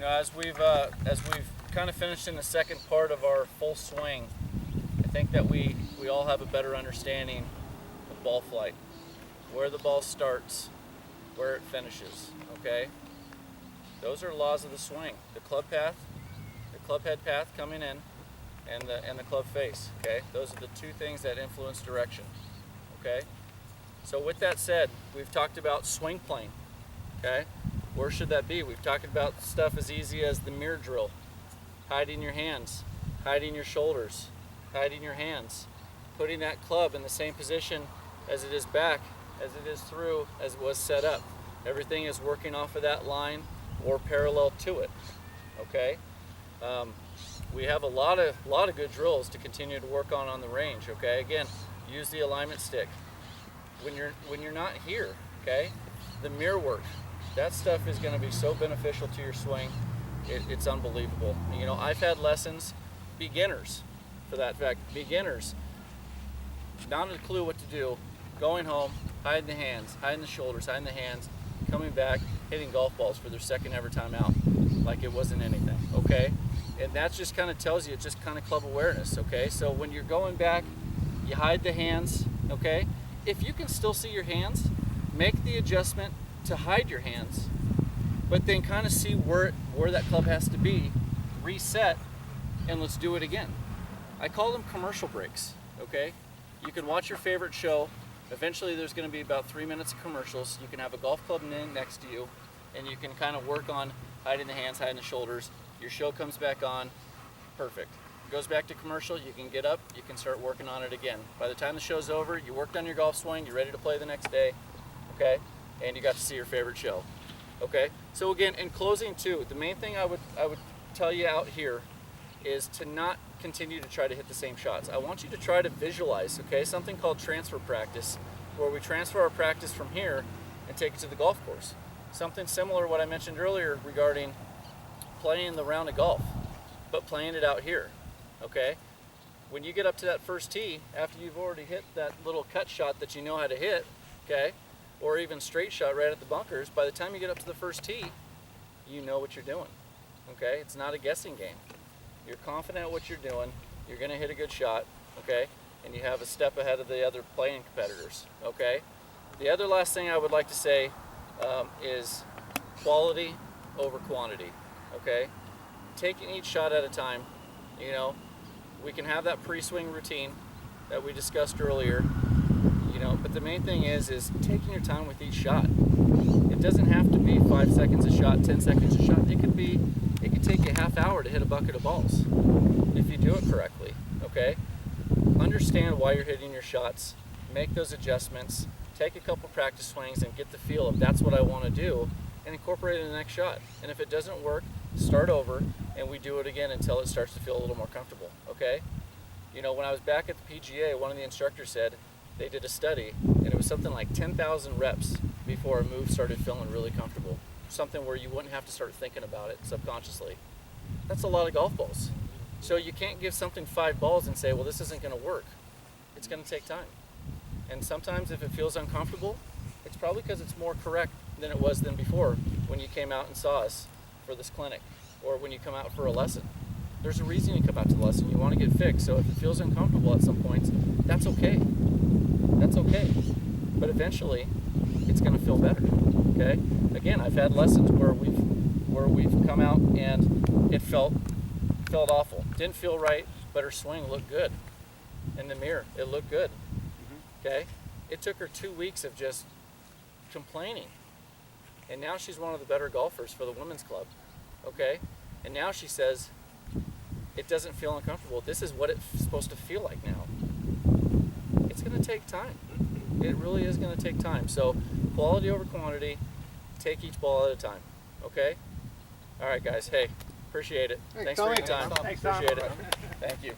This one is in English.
As we've kind of finished in the second part of our full swing, I think that we all have a better understanding of ball flight, where the ball starts, where it finishes. Okay, those are laws of the swing: the club path, the club head path coming in, and the club face. Okay, those are the two things that influence direction. Okay, so with that said, we've talked about swing plane. Okay, where should that be? We've talked about stuff as easy as the mirror drill, hiding your hands, hiding your shoulders, hiding your hands, putting that club in the same position as it is back, as it is through, as it was set up. Everything is working off of that line or parallel to it. Okay, we have a lot of good drills to continue to work on the range. Okay, again, use the alignment stick when you're not here. Okay, the mirror work. That stuff is going to be so beneficial to your swing. It's unbelievable. You know, I've had lessons, beginners, for that fact, beginners, not a clue what to do, going home, hiding the hands, hiding the shoulders, hiding the hands, coming back, hitting golf balls for their second ever time out, like it wasn't anything, okay? And that just kind of tells you, it's just kind of club awareness, okay? So when you're going back, you hide the hands, okay? If you can still see your hands, make the adjustment to hide your hands, but then kind of see where that club has to be, reset, and let's do it again. I call them commercial breaks, okay? You can watch your favorite show. Eventually there's going to be about 3 minutes of commercials. You can have a golf club next to you, and you can kind of work on hiding the hands, hiding the shoulders. Your show comes back on, perfect. Goes back to commercial, you can get up, you can start working on it again. By the time the show's over, you worked on your golf swing, you're ready to play the next day, okay? And you got to see your favorite show. Okay, so again, in closing too, the main thing I would tell you out here is to not continue to try to hit the same shots. I want you to try to visualize, okay, something called transfer practice, where we transfer our practice from here and take it to the golf course. Something similar to what I mentioned earlier regarding playing the round of golf, but playing it out here, okay? When you get up to that first tee, after you've already hit that little cut shot that you know how to hit, okay, or even straight shot right at the bunkers, by the time you get up to the first tee, you know what you're doing, okay? It's not a guessing game. You're confident at what you're doing, you're gonna hit a good shot, okay? And you have a step ahead of the other playing competitors, okay? The other last thing I would like to say is quality over quantity, okay? Taking each shot at a time, you know, we can have that pre-swing routine that we discussed earlier, you know, but the main thing is taking your time with each shot. It doesn't have to be 5 seconds a shot, 10 seconds a shot. It could take you a half hour to hit a bucket of balls if you do it correctly, okay? Understand why you're hitting your shots, make those adjustments, take a couple practice swings and get the feel of that's what I want to do, and incorporate it in the next shot. And if it doesn't work, start over and we do it again until it starts to feel a little more comfortable, okay? You know, when I was back at the PGA, one of the instructors said they did a study and it was something like 10,000 reps before a move started feeling really comfortable. Something where you wouldn't have to start thinking about it subconsciously. That's a lot of golf balls. So you can't give something 5 balls and say, well, this isn't going to work. It's going to take time. And sometimes if it feels uncomfortable, it's probably because it's more correct than it was than before when you came out and saw us for this clinic or when you come out for a lesson. There's a reason you come out to the lesson. You want to get fixed. So if it feels uncomfortable at some points, that's okay. That's okay. But eventually, it's going to feel better. Okay? Again, I've had lessons where we've come out and it felt awful. Didn't feel right, but her swing looked good. In the mirror, it looked good. Okay? It took her 2 weeks of just complaining. And now she's one of the better golfers for the women's club. Okay? And now she says, it doesn't feel uncomfortable. This is what it's supposed to feel like now. It's going to take time. It really is going to take time. So quality over quantity, take each ball at a time. Okay? All right, guys. Hey, appreciate it. Thanks for your time. Thanks, Tom. Appreciate it. Thank you.